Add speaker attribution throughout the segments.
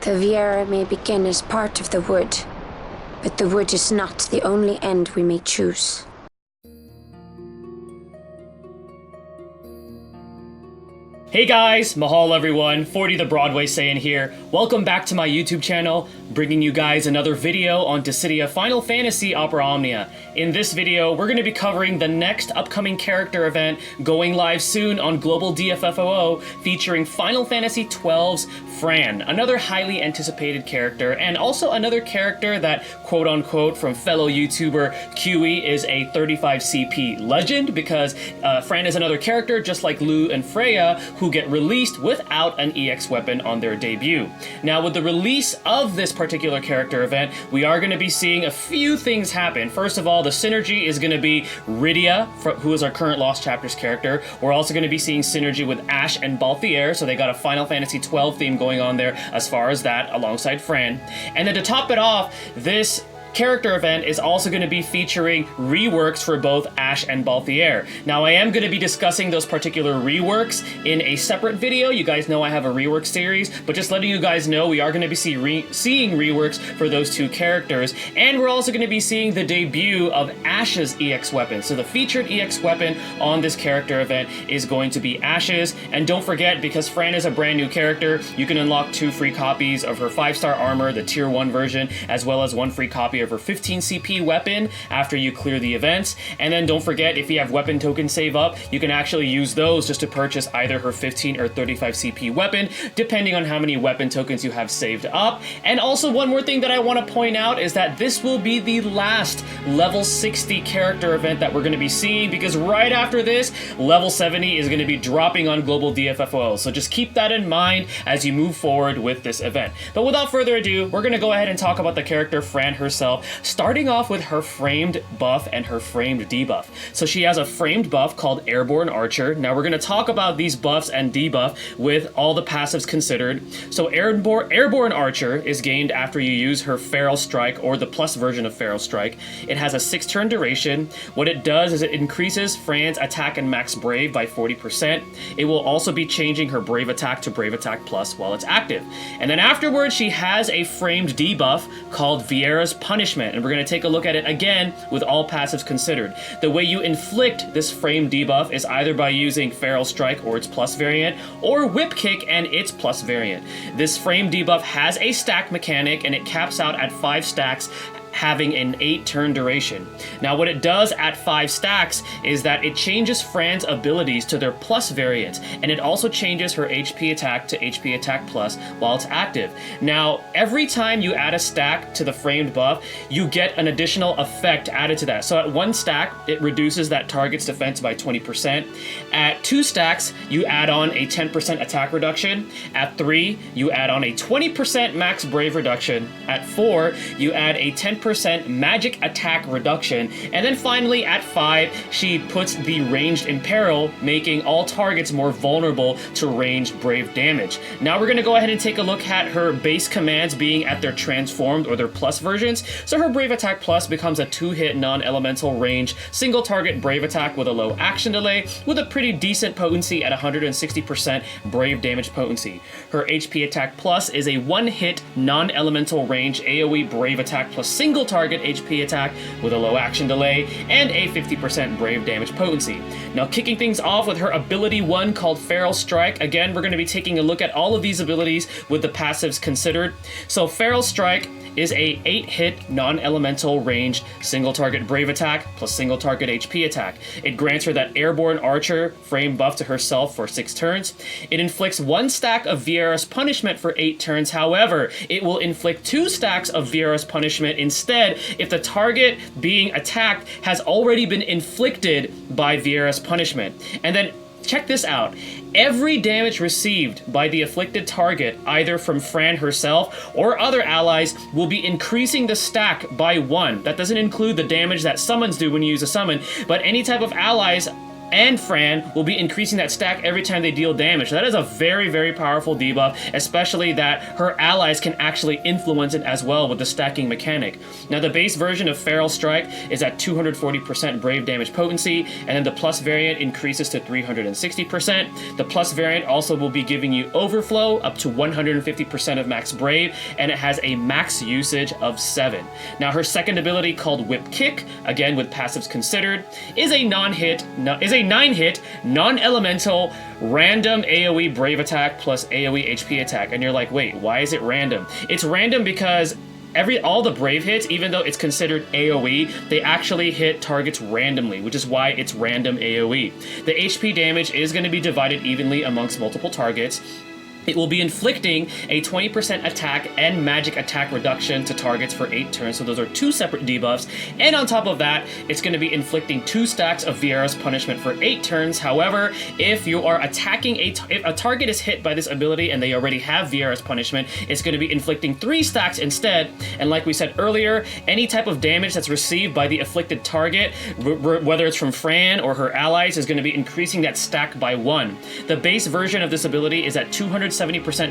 Speaker 1: The Viera may begin as part of the wood, but the wood is not the only end we may choose.
Speaker 2: Hey guys, mahal everyone, 40 the Broadway saying here. Welcome back to my YouTube channel, bringing you guys another video on Dissidia Final Fantasy Opera Omnia. In this video, we're going to be covering the next upcoming character event going live soon on Global DFFOO, featuring Final Fantasy XII's Fran, another highly anticipated character, and also another character that, quote-unquote, from fellow YouTuber QE is a 35 CP legend, because Fran is another character just like Lou and Freya, who get released without an EX weapon on their debut. Now, with the release of this particular character event, we are going to be seeing a few things happen. First of all, the synergy is going to be Rydia, who is our current Lost Chapters character. We're also going to be seeing synergy with Ashe and Balthier, so they got a Final Fantasy XII theme going on there as far as that, alongside Fran. And then to top it off, this character event is also going to be featuring reworks for both Ashe and Balthier. Now, I am going to be discussing those particular reworks in a separate video. You guys know I have a rework series, but just letting you guys know, we are going to be seeing reworks for those two characters, and we're also going to be seeing the debut of Ashe's EX weapon. So the featured EX weapon on this character event is going to be Ashe's, and don't forget, because Fran is a brand new character, you can unlock 2 free copies of her 5-star armor, the tier 1 version, as well as 1 free copy of her 15 CP weapon after you clear the events. And then don't forget, if you have weapon tokens save up, you can actually use those just to purchase either her 15 or 35 CP weapon, depending on how many weapon tokens you have saved up. And also, one more thing that I want to point out is that this will be the last level 60 character event that we're going to be seeing, because right after this, level 70 is going to be dropping on Global DFFOO. So just keep that in mind as you move forward with this event. But without further ado, we're going to go ahead and talk about the character Fran herself, starting off with her framed buff and her framed debuff. So she has a framed buff called Airborne Archer. Now we're going to talk about these buffs and debuff with all the passives considered. So Airborne Archer is gained after you use her Feral Strike, or the plus version of Feral Strike. It has a 6-turn duration. What it does is it increases Fran's attack and max Brave by 40%. It will also be changing her Brave Attack to Brave Attack Plus while it's active. And then afterwards, she has a framed debuff called Viera's Punishment, and we're going to take a look at it again with all passives considered. The way you inflict this frame debuff is either by using Feral Strike or its plus variant, or Whip Kick and its plus variant. This frame debuff has a stack mechanic, and it caps out at 5 stacks, having an 8-turn duration. Now, what it does at 5 stacks is that it changes Fran's abilities to their plus variants, and it also changes her HP attack to HP attack plus while it's active. Now, every time you add a stack to the framed buff, you get an additional effect added to that. So at 1 stack, it reduces that target's defense by 20%. At 2 stacks, you add on a 10% attack reduction. At 3, you add on a 20% max Brave reduction. At 4, you add a 10% magic attack reduction. And then finally, at 5, she puts the Ranged Imperil, making all targets more vulnerable to ranged Brave damage. Now we're going to go ahead and take a look at her base commands being at their transformed or their plus versions. So her Brave Attack Plus becomes a 2-hit non-elemental range single target Brave attack with a low action delay, with a pretty decent potency at 160% Brave damage potency. Her HP Attack Plus is a 1-hit non-elemental range AoE Brave Attack plus single target HP attack with a low action delay and a 50% Brave damage potency. Now, kicking things off with her ability 1 called Feral Strike. Again, we're going to be taking a look at all of these abilities with the passives considered. So Feral Strike is a 8-hit non-elemental range single target Brave attack plus single target HP attack. It grants her that Airborne Archer frame buff to herself for 6 turns. It inflicts 1 stack of Viera's Punishment for 8 turns. However, it will inflict 2 stacks of Viera's Punishment instead if the target being attacked has already been inflicted by Viera's Punishment. And then check this out. Every damage received by the afflicted target, either from Fran herself or other allies, will be increasing the stack by 1. That doesn't include the damage that summons do when you use a summon, but any type of allies and Fran will be increasing that stack every time they deal damage. So that is a very, very powerful debuff, especially that her allies can actually influence it as well with the stacking mechanic. Now the base version of Feral Strike is at 240% brave damage potency, and then the plus variant increases to 360%. The plus variant also will be giving you overflow up to 150% of max brave, and it has a max usage of 7. Now her second ability, called Whip Kick, again with passives considered, is a 9-hit, non-elemental, random AoE brave attack plus AoE HP attack. And you're like, wait, why is it random? It's random because all the brave hits, even though it's considered AoE, they actually hit targets randomly, which is why it's random AoE. The HP damage is going to be divided evenly amongst multiple targets. It will be inflicting a 20% attack and magic attack reduction to targets for 8 turns, so those are 2 separate debuffs. And on top of that, it's going to be inflicting 2 stacks of Viera's punishment for 8 turns. However, if you are attacking if a target is hit by this ability and they already have Viera's punishment, it's going to be inflicting 3 stacks instead. And like we said earlier, any type of damage that's received by the afflicted target, whether it's from Fran or her allies, is going to be increasing that stack by 1. The base version of this ability is at 270%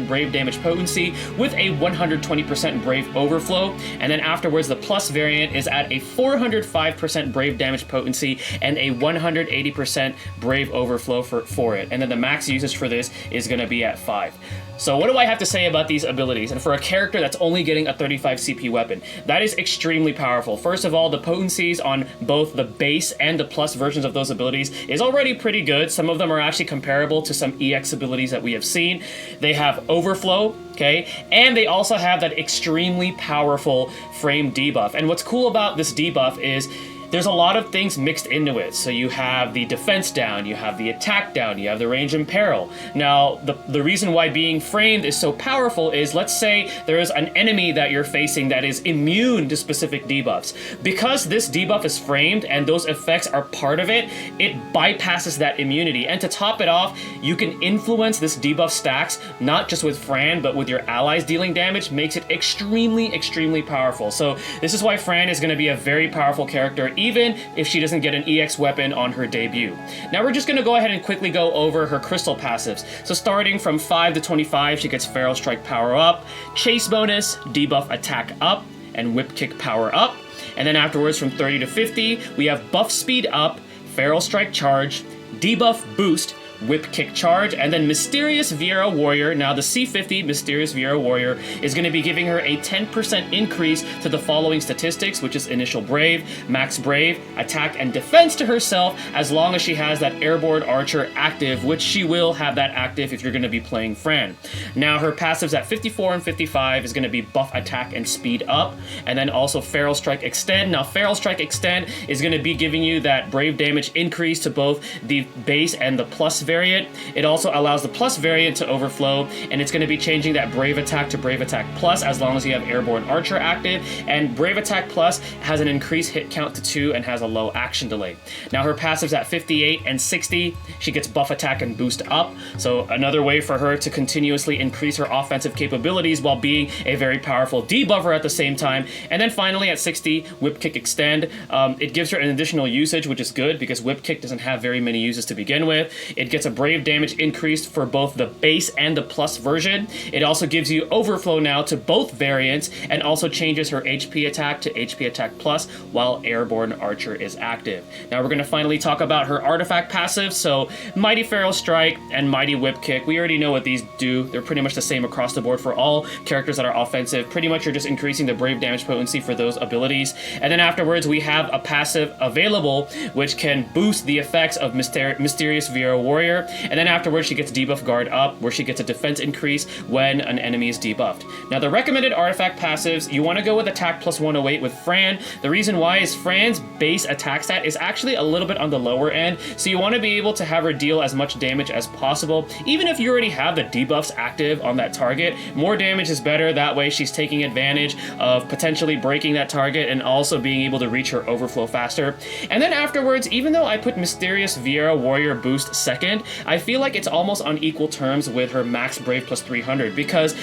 Speaker 2: brave damage potency with a 120% brave overflow, and then afterwards the plus variant is at a 405% brave damage potency and a 180% brave overflow for it, and then the max usage for this is going to be at 5. So what do I have to say about these abilities? And for a character that's only getting a 35 CP weapon, that is extremely powerful. First of all, the potencies on both the base and the plus versions of those abilities is already pretty good. Some of them are actually comparable to some EX abilities that we have seen. They have overflow, okay? And they also have that extremely powerful frame debuff. And what's cool about this debuff is there's a lot of things mixed into it. So you have the defense down, you have the attack down, you have the range in peril. Now, the reason why being framed is so powerful is, let's say there is an enemy that you're facing that is immune to specific debuffs. Because this debuff is framed and those effects are part of it, it bypasses that immunity. And to top it off, you can influence this debuff stacks, not just with Fran, but with your allies dealing damage, makes it extremely, extremely powerful. So this is why Fran is going to be a very powerful character, even if she doesn't get an EX weapon on her debut. Now we're just going to go ahead and quickly go over her crystal passives. So starting from 5 to 25, she gets Feral Strike power up, Chase bonus, debuff attack up, and Whip Kick power up. And then afterwards from 30 to 50, we have buff speed up, Feral Strike charge, debuff boost, Whip Kick charge, and then Mysterious Viera Warrior. Now the C50 Mysterious Viera Warrior is going to be giving her a 10% increase to the following statistics, which is initial brave, max brave, attack, and defense to herself, as long as she has that airborne archer active, which she will have that active if you're going to be playing Fran. Now her passives at 54 and 55 is going to be buff attack and speed up, and then also Feral Strike extend. Now Feral Strike extend is going to be giving you that brave damage increase to both the base and the plus variant. It also allows the plus variant to overflow, and it's going to be changing that brave attack to brave attack plus as long as you have airborne archer active, and brave attack plus has an increased hit count to 2 and has a low action delay. Now her passives at 58 and 60, she gets buff attack and boost up, so another way for her to continuously increase her offensive capabilities while being a very powerful debuffer at the same time. And then finally at 60, Whip Kick extend. It gives her an additional usage, which is good because Whip Kick doesn't have very many uses to begin with. It gets a brave damage increased for both the base and the plus version. It also gives you overflow now to both variants, and also changes her HP attack to HP attack plus while airborne archer is active. Now we're going to finally talk about her artifact passives. So Mighty Feral Strike and Mighty Whip Kick, we already know what these do. They're pretty much the same across the board for all characters that are offensive. Pretty much you're just increasing the brave damage potency for those abilities. And then afterwards we have a passive available which can boost the effects of Mysterious Viera Warrior. And then afterwards she gets debuff guard up, where she gets a defense increase when an enemy is debuffed. Now the recommended artifact passives, you want to go with attack plus 108 with Fran. The reason why is Fran's base attack stat is actually a little bit on the lower end, so you want to be able to have her deal as much damage as possible. Even if you already have the debuffs active on that target, more damage is better. That way she's taking advantage of potentially breaking that target and also being able to reach her overflow faster. And then afterwards, even though I put Mysterious Viera Warrior boost second, I feel like it's almost on equal terms with her max brave plus 300, because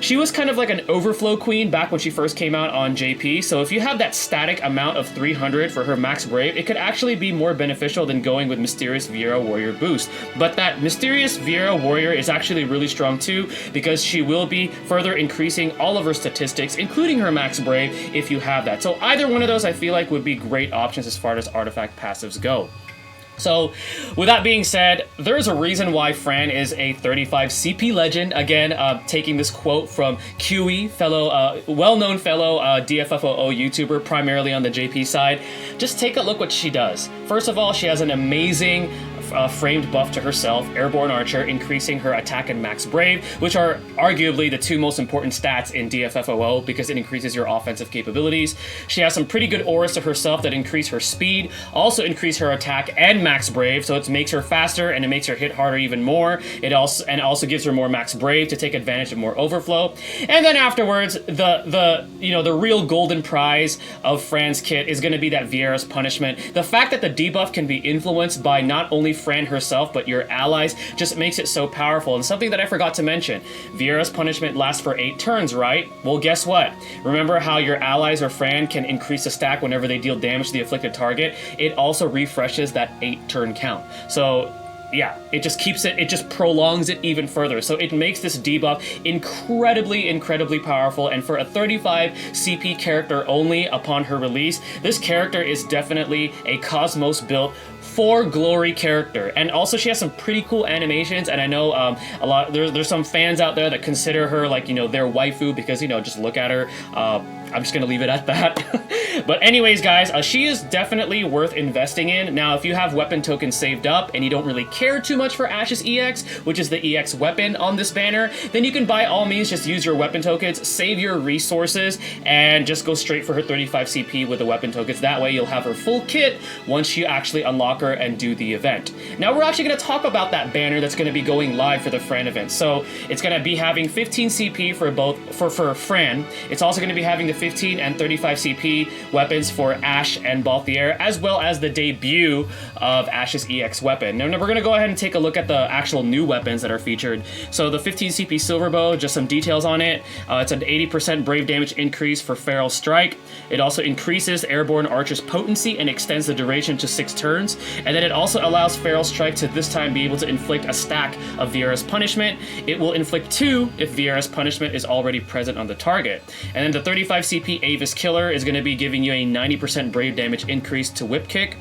Speaker 2: she was kind of like an overflow queen back when she first came out on JP, so if you have that static amount of 300 for her max brave, it could actually be more beneficial than going with Mysterious Viera Warrior boost. But that Mysterious Viera Warrior is actually really strong too, because she will be further increasing all of her statistics, including her max brave, if you have that. So either one of those I feel like would be great options as far as artifact passives go. So, with that being said, there's a reason why Fran is a 35 CP legend. Again, taking this quote from QE, well-known fellow DFFOO YouTuber, primarily on the JP side. Just take a look what she does. First of all, she has an amazing framed buff to herself, Airborne Archer, increasing her attack and max brave, which are arguably the two most important stats in DFFOO because it increases your offensive capabilities. She has some pretty good auras to herself that increase her speed, also increase her attack and max brave, so it makes her faster and it makes her hit harder even more. It also gives her more max brave to take advantage of more overflow. And then afterwards, the real golden prize of Fran's kit is going to be that Viera's Punishment. The fact that the debuff can be influenced by not only Fran herself, but your allies, just makes it so powerful. And something that I forgot to mention, Viera's Punishment lasts for 8 turns, right? Well, guess what? Remember how your allies or Fran can increase the stack whenever they deal damage to the afflicted target? It also refreshes that 8-turn count. So yeah, it just prolongs it even further. So it makes this debuff incredibly powerful. And for a 35 CP character only upon her release, this character is definitely a Cosmos built for glory character. And also she has some pretty cool animations, and I know there's some fans out there that consider her like, their waifu because, just look at her. I'm just gonna leave it at that. But anyways, guys, she is definitely worth investing in. Now, if you have weapon tokens saved up and you don't really care too much for Ash's EX, which is the EX weapon on this banner, then you can by all means just use your weapon tokens, save your resources, and just go straight for her 35 CP with the weapon tokens. That way you'll have her full kit once you actually unlock her and do the event. Now, we're actually gonna talk about that banner that's gonna be going live for the Fran event. So it's gonna be having 15 CP for Fran. It's also gonna be having the 15 and 35 CP weapons for Ash and Balthier, as well as the debut of Ash's EX weapon. Now we're going to go ahead and take a look at the actual new weapons that are featured. So the 15 CP Silver Bow, just some details on it. It's an 80% brave damage increase for Feral Strike. It also increases Airborne Archer's potency and extends the duration to 6 turns. And then it also allows Feral Strike to this time be able to inflict a stack of Viera's Punishment. It will inflict 2 if Viera's Punishment is already present on the target. And then the 35 CP Avis Killer is going to be giving you a 90% brave damage increase to Whip Kick.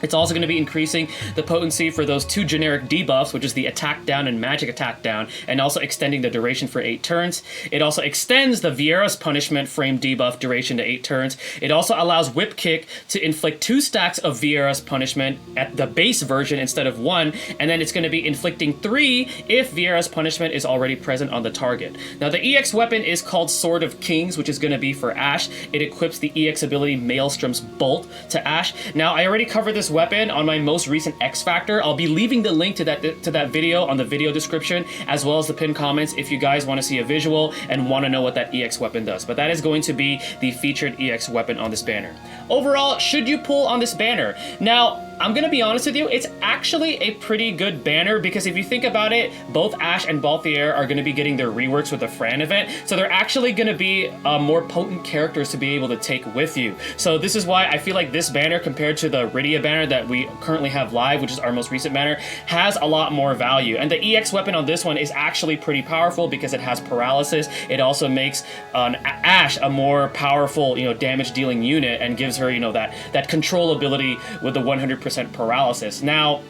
Speaker 2: It's also going to be increasing the potency for those 2 generic debuffs, which is the attack down and magic attack down, and also extending the duration for 8 turns. It also extends the Viera's Punishment frame debuff duration to 8 turns. It also allows Whip Kick to inflict 2 stacks of Viera's Punishment at the base version instead of 1, and then it's going to be inflicting 3 if Viera's Punishment is already present on the target. Now, the EX weapon is called Sword of Kings, which is going to be for Ash. It equips the EX ability Maelstrom's Bolt to Ash. Now, I already covered this weapon on my most recent X Factor. I'll be leaving the link to that video on the video description, as well as the pinned comments if you guys want to see a visual and want to know what that EX weapon does. But that is going to be the featured EX weapon on this banner. Overall, should you pull on this banner? Now, I'm gonna be honest with you, it's actually a pretty good banner because if you think about it, both Ash and Balthier are gonna be getting their reworks with the Fran event, so they're actually gonna be more potent characters to be able to take with you. So this is why I feel like this banner, compared to the Rydia banner that we currently have live, which is our most recent banner, has a lot more value. And the EX weapon on this one is actually pretty powerful because it has paralysis. It also makes Ash a more powerful, damage dealing unit and gives her, that control ability with the 100% paralysis. Now,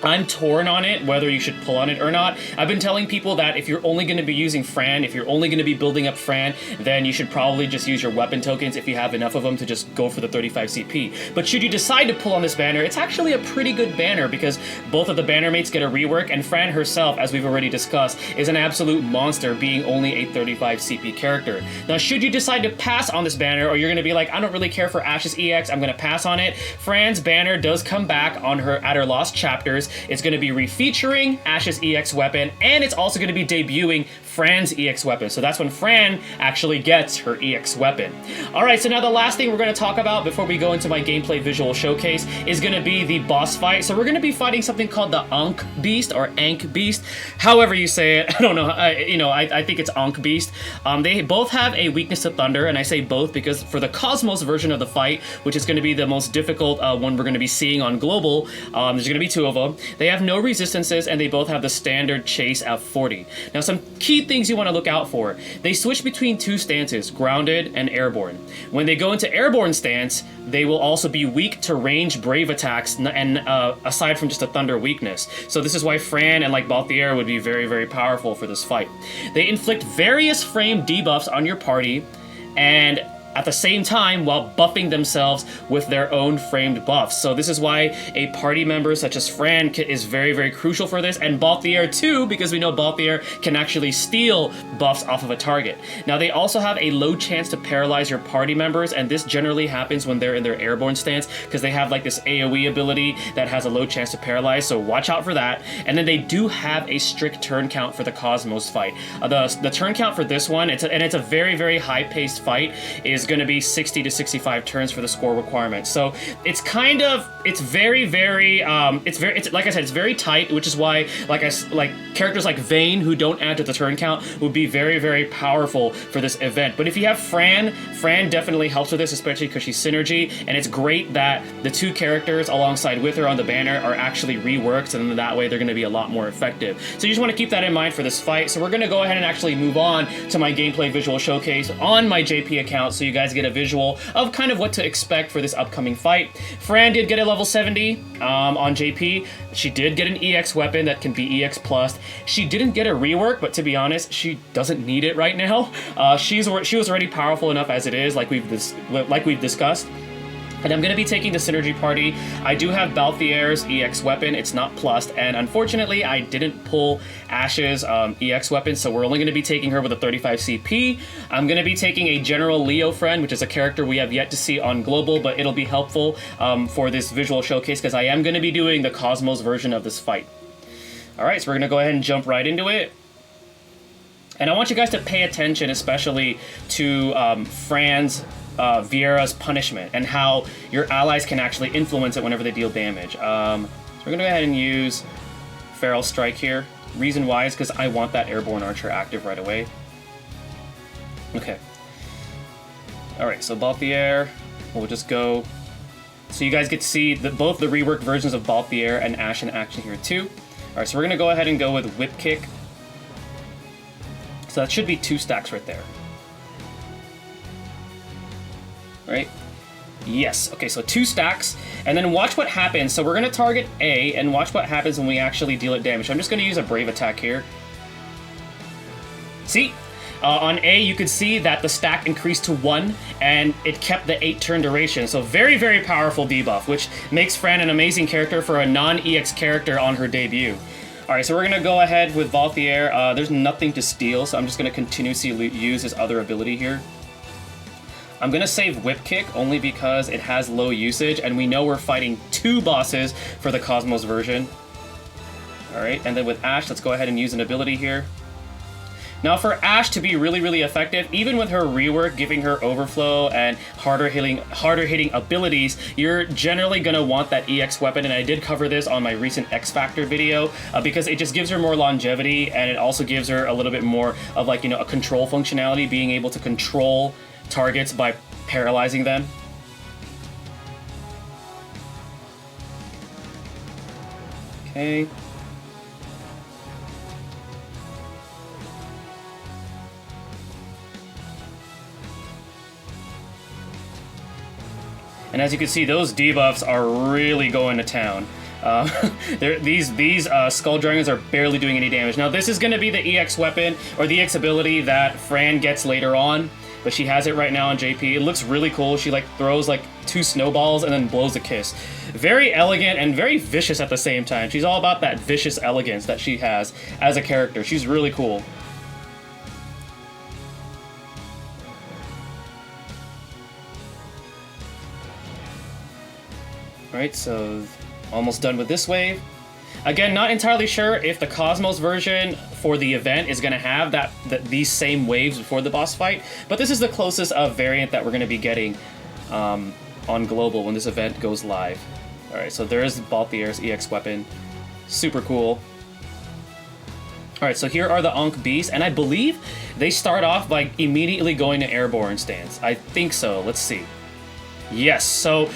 Speaker 2: I'm torn on it, whether you should pull on it or not. I've been telling people that if you're only going to be using Fran, if you're only going to be building up Fran, then you should probably just use your weapon tokens if you have enough of them to just go for the 35 CP. But should you decide to pull on this banner, it's actually a pretty good banner because both of the banner mates get a rework, and Fran herself, as we've already discussed, is an absolute monster, being only a 35 CP character. Now, should you decide to pass on this banner, or you're going to be like, I don't really care for Ash's EX, I'm going to pass on it, Fran's banner does come back at her lost chapters. It's going to be refeaturing Ash's EX weapon, and it's also going to be debuting Fran's EX weapon. So that's when Fran actually gets her EX weapon. All right, so now the last thing we're going to talk about before we go into my gameplay visual showcase is going to be the boss fight. So we're going to be fighting something called the Ankh Beast or Ankh Beast, however you say it. I don't know. I think it's Ankh Beast. They both have a weakness to thunder, and I say both because for the Cosmos version of the fight, which is going to be the most difficult one we're going to be seeing on Global, there's going to be two of them. They have no resistances, and they both have the standard chase at 40. Now, some key things you want to look out for. They switch between two stances, grounded and airborne. When they go into airborne stance, they will also be weak to range brave attacks, and aside from just a thunder weakness. So this is why Fran and like Balthier would be very, very powerful for this fight. They inflict various frame debuffs on your party, and at the same time while buffing themselves with their own framed buffs. So this is why a party member such as Fran is very, very crucial for this, and Balthier too, because we know Balthier can actually steal buffs off of a target. Now they also have a low chance to paralyze your party members, and this generally happens when they're in their airborne stance, because they have like this AoE ability that has a low chance to paralyze, so watch out for that. And then they do have a strict turn count for the Cosmos fight. The turn count for this one, it's a very, very high-paced fight, is going to be 60 to 65 turns for the score requirement. So it's very, very, it's like I said, it's very tight, which is why, like characters like Vayne, who don't add to the turn count, would be very, very powerful for this event. But if you have Fran definitely helps with this, especially because she's synergy, and it's great that the two characters alongside with her on the banner are actually reworked, and that way they're going to be a lot more effective. So you just want to keep that in mind for this fight. So we're going to go ahead and actually move on to my gameplay visual showcase on my JP account, so you guys get a visual of kind of what to expect for this upcoming fight. Fran did get a level 70 on JP. She did get an EX weapon that can be EX plus. She didn't get a rework, but to be honest, she doesn't need it right now. She was already powerful enough as it is, like we've discussed. And I'm going to be taking the Synergy Party. I do have Balthier's EX weapon. It's not plussed, and unfortunately, I didn't pull Ash's EX weapon, so we're only going to be taking her with a 35 CP. I'm going to be taking a General Leo Friend, which is a character we have yet to see on Global, but it'll be helpful for this visual showcase, because I am going to be doing the Cosmos version of this fight. Alright, so we're going to go ahead and jump right into it. And I want you guys to pay attention, especially to Fran's Viera's punishment and how your allies can actually influence it whenever they deal damage. So we're going to go ahead and use Feral Strike here. Reason why is because I want that Airborne Archer active right away. Okay. Alright, so Balthier, we'll just go... So you guys get to see both the reworked versions of Balthier and Ash in action here too. Alright, so we're going to go ahead and go with Whip Kick. So that should be 2 stacks right there. Right? Yes. Okay, so 2 stacks, and then watch what happens. So we're going to target A, and watch what happens when we actually deal it damage. So I'm just going to use a Brave attack here. See? On A, you could see that the stack increased to 1, and it kept the 8-turn duration. So very, very powerful debuff, which makes Fran an amazing character for a non-EX character on her debut. Alright, so we're going to go ahead with Balthier. There's nothing to steal, so I'm just going to continuously use his other ability here. I'm going to save Whip Kick only because it has low usage, and we know we're fighting 2 bosses for the Cosmos version. Alright, and then with Ash, let's go ahead and use an ability here. Now for Ash to be really, really effective, even with her rework, giving her overflow and harder hitting abilities, you're generally going to want that EX weapon, and I did cover this on my recent X Factor video, because it just gives her more longevity, and it also gives her a little bit more of, like, you know, a control functionality, being able to control targets by paralyzing them. Okay. And as you can see, those debuffs are really going to town. These Skull Dragons are barely doing any damage. Now this is going to be the EX weapon, or the EX ability that Fran gets later on, but she has it right now on JP. It looks really cool. She like throws like 2 snowballs and then blows a kiss. Very elegant and very vicious at the same time. She's all about that vicious elegance that she has as a character. She's really cool. Alright, so almost done with this wave. Again, not entirely sure if the Cosmos version for the event is going to have these same waves before the boss fight, but this is the closest variant that we're going to be getting on Global when this event goes live. Alright, so there is Balthier's EX weapon. Super cool. Alright, so here are the Ankh Beasts, and I believe they start off by immediately going to Airborne stance. I think so. Let's see. Yes, so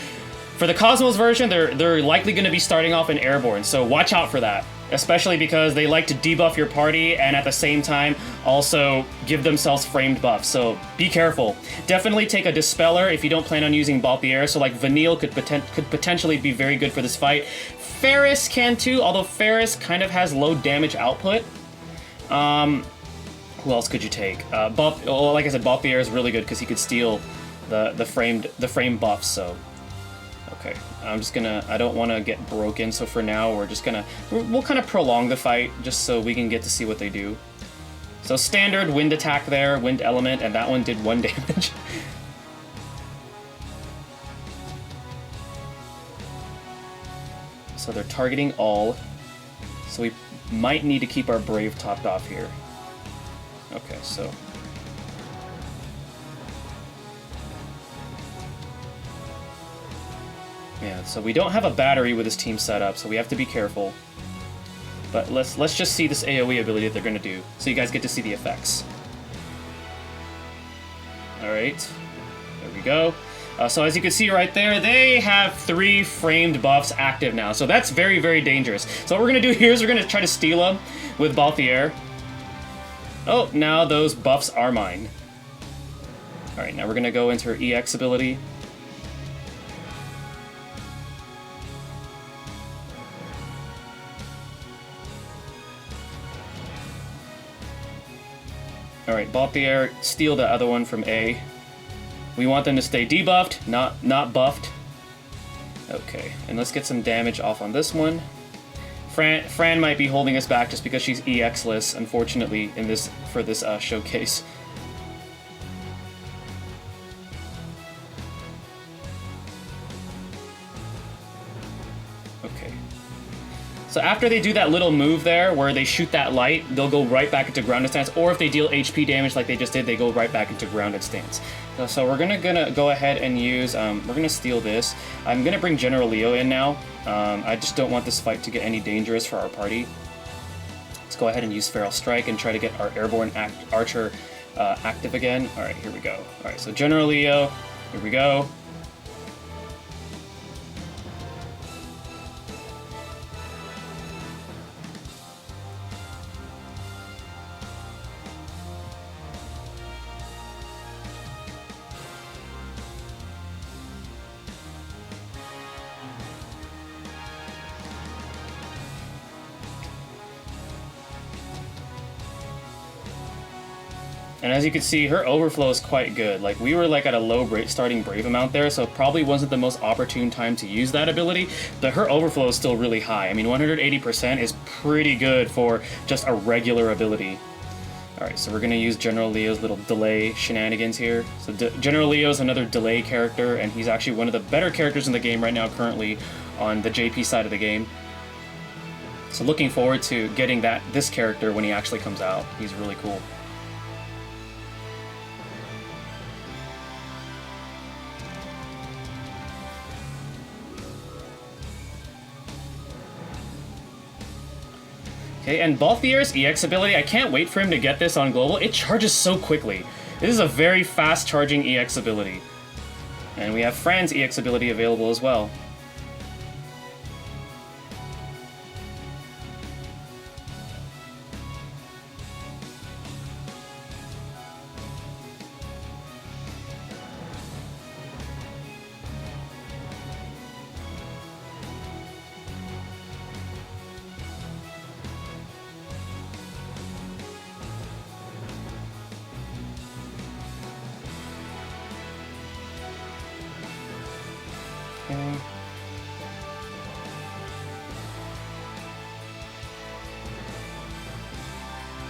Speaker 2: for the Cosmos version, they're likely going to be starting off in Airborne, so watch out for that. Especially because they like to debuff your party and at the same time also give themselves framed buffs, so be careful. Definitely take a Dispeller if you don't plan on using Balthier, so like Vanille could potentially be very good for this fight. Ferris can too, although Ferris kind of has low damage output. Who else could you take? Well, like I said, Balthier is really good because he could steal the frame buffs, so... Okay, I'm just gonna... I don't want to get broken, so for now we're just gonna... We'll kind of prolong the fight, just so we can get to see what they do. So standard wind attack there, wind element, and that one did 1 damage. So they're targeting all. So we might need to keep our Brave topped off here. Okay, so... Yeah, so we don't have a battery with this team set up, so we have to be careful. But let's just see this AoE ability that they're going to do, so you guys get to see the effects. Alright, there we go. So as you can see right there, they have 3 framed buffs active now, so that's very, very dangerous. So what we're going to do here is we're going to try to steal them with Balthier. Oh, now those buffs are mine. Alright, now we're going to go into her EX ability. Alright, Balthier, steal the other one from A. We want them to stay debuffed, not buffed. Okay, and let's get some damage off on this one. Fran might be holding us back just because she's EX-less, unfortunately, for this showcase. Okay. So after they do that little move there, where they shoot that light, they'll go right back into grounded stance, or if they deal HP damage like they just did, they go right back into grounded stance. So we're gonna go ahead and use, we're gonna steal this. I'm gonna bring General Leo in now. I just don't want this fight to get any dangerous for our party. Let's go ahead and use Feral Strike and try to get our Airborne Archer active again. Alright, here we go. Alright, so General Leo, here we go. And as you can see, her overflow is quite good. Like, we were like at a low starting Brave amount there, so probably wasn't the most opportune time to use that ability, but her overflow is still really high. I mean, 180% is pretty good for just a regular ability. Alright, so we're going to use General Leo's little delay shenanigans here. So General Leo is another delay character, and he's actually one of the better characters in the game right now currently on the JP side of the game. So looking forward to getting this character when he actually comes out. He's really cool. Okay, and Balthier's EX ability, I can't wait for him to get this on Global. It charges so quickly. This is a very fast charging EX ability. And we have Fran's EX ability available as well. Okay.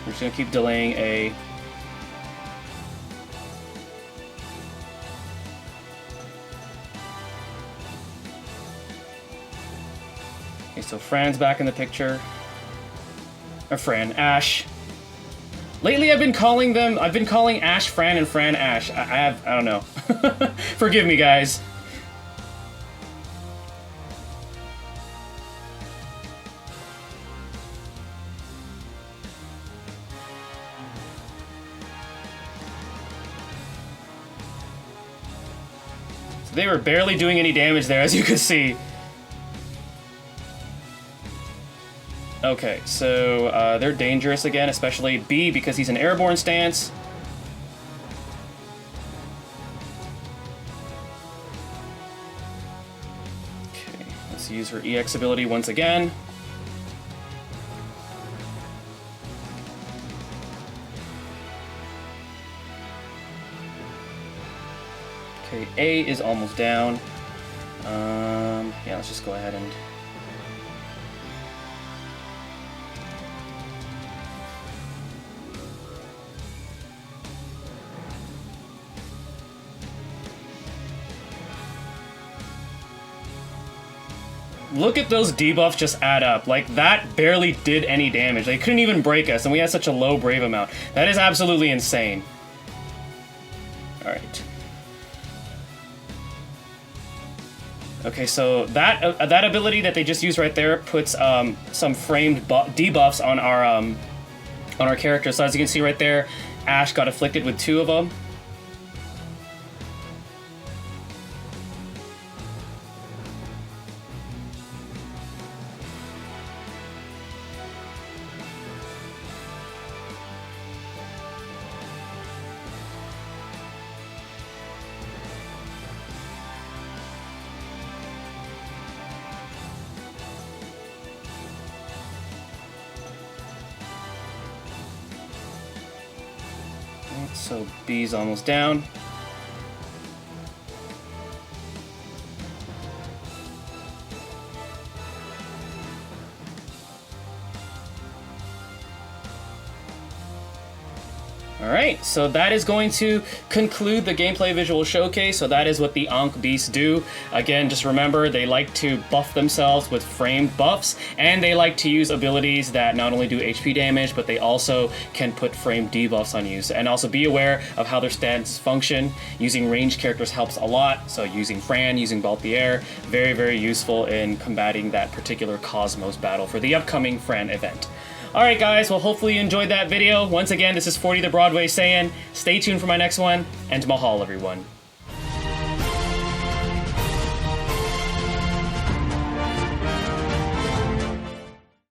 Speaker 2: We're just gonna keep delaying A. Okay, so Fran's back in the picture. Or Fran, Ash. Lately I've been calling Ash Fran and Fran Ash. I don't know. Forgive me, guys. So they were barely doing any damage there, as you could see. Okay, so they're dangerous again, especially B because he's an airborne stance. Okay, let's use her EX ability once again. Okay, A is almost down. Yeah, let's just go ahead and... Look at those debuffs just add up. Like, that barely did any damage. They couldn't even break us, and we had such a low Brave amount. That is absolutely insane. Alright. Okay, so that ability that they just used right there puts some framed debuffs on our character. So as you can see right there, Ash got afflicted with 2 of them. So B's almost down. Alright, so that is going to conclude the gameplay visual showcase. So that is what the Ankh Beasts do. Again, just remember, they like to buff themselves with framed buffs, and they like to use abilities that not only do HP damage, but they also can put framed debuffs on you. And also be aware of how their stats function. Using ranged characters helps a lot, so using Fran, using Balthier, very, very useful in combating that particular Cosmos battle for the upcoming Fran event. Alright guys, well hopefully you enjoyed that video. Once again, this is 40 the Broadway saying, stay tuned for my next one, and mahal everyone.